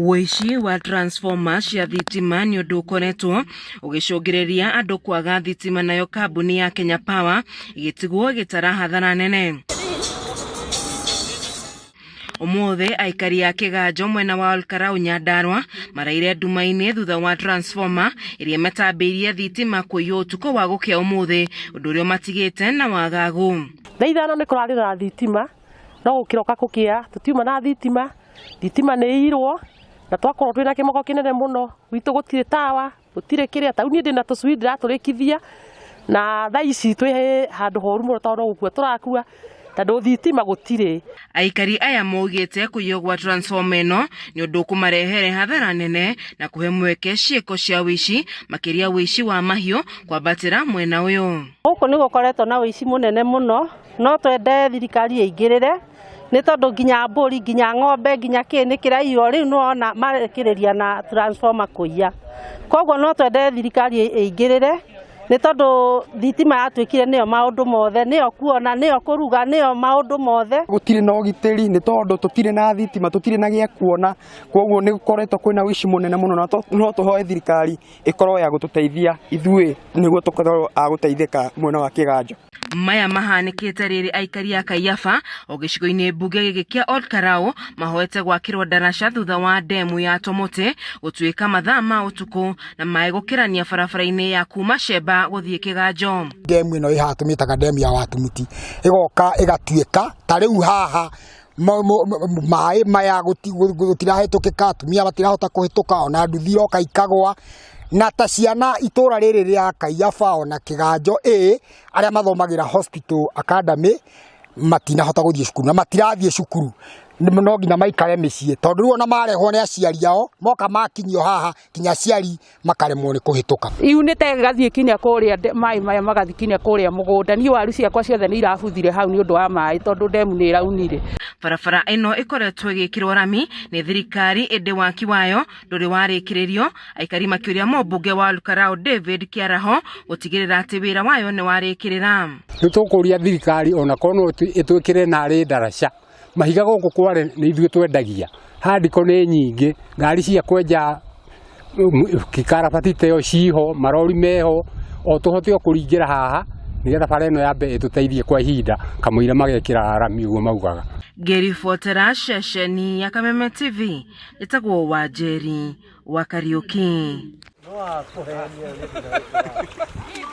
Wici wa transformer cia thitima ni undu ukoretwo ugicungireria andu kwaga thitima, nayo kambuni ya Kenya Power igitigwo gitara hathara nene. Umuthi aikari ya Kiganjo mwena wa Olkarau Nyandarua maraire ndumaini thutha wa transformer iria metambirie thitima kuiyo utuko wa gukia umuthi, undu uria matigite na wagagu. Thaithano ni kurari na thitima no gukiroka kukia tutiuma na thitima ni irwo na twakorwo twina kimoko kinene muno witu gutire tawa gutire kiria tau ni ndina tucui ndiraturikithia na thaa ici twi handu horu muno tondu gukua turakua tondu thitima gutire. Aikari aya maugite kuiyo gwa transformer ino ni undu kumarehere hathara nene na kuhe mweke ciiko cia wici makiria wici wa mahiu kwambatira mwena uyu. Guku ni gukoretwo na wici munene muno, no twende thirikari ingirire ni tondu nginya mburi nginya ng'ombe nginya kini kiraio riu nona marekiriria na transformer kuiya. Koguo no twende thirikari ingirire ni tondu thitima yatwikire niyo maundu mothe, niyo kuona, niyo kuruga, niyo maundu mothe. Gutire na ugitiri ni tondu tutire na thitima, tutire na gia kuona, koguo ni gukoretwo kwina wici munene muno, no tuhoe thirikari ikorwo ya gututeithia ithui niguo tukorwo a guteithika mwena wa Kiganjo. Maya mahanikite riri aikari ya Kaiafa o gicigo-ini mbunge giki kia Olkarau mahoete gwakirwo ndaraca thutha wa demu ya Tomote gutuika mathaa ma utuku na mai gukirania barabara-ini ya kuma Sheba guthie Kiganjo. Demu ino ihatumitaga demu ya Watumuti igoka igatuika ta riu haha mai maya gutirahetukika atumia batirahota kuhituka ona nduthi iroka ikagwa na ta ciana itura riri ria Kaiafa ona Kiganjo aria mathomagira Hospital Academy matinahota guthie cukuru na matirathie cukuru no nginya maikare micii tondu riu ona marehwo ni aciari ao moka makinyio haha kinya aciari makaremwo ni kuhituka. Iunite gathie kinya kuria mai maya magathi kinya kuria mugunda ni waru ciakwa ciothe ni irabuthire hau ni undu wa mai tondu demu ni iraunire. Barabara ino ikoretwo igikirwo rami ni thirikari indi waki wayo nduri warikiririo, aikari makiuria mbunge wa Olkarau David Kiaraho gutigirira ati wira wayo ni warikirira. Nitukuria thirikari ona kono itwikire na ri ndaraca mahiga guku kware ni ithuĩ twendagia handiko ni nyingi ngari cia kwenja kikarabati teo ciho marori meho o tuhote kuringira haha nigetha bara ino yambe ituteithie kwa ihinda kamwira magekira rami uguo maugaga. Geri Fotera, Shesheni ya Kameme TV, itagwo Wanjeri wa Kariuki.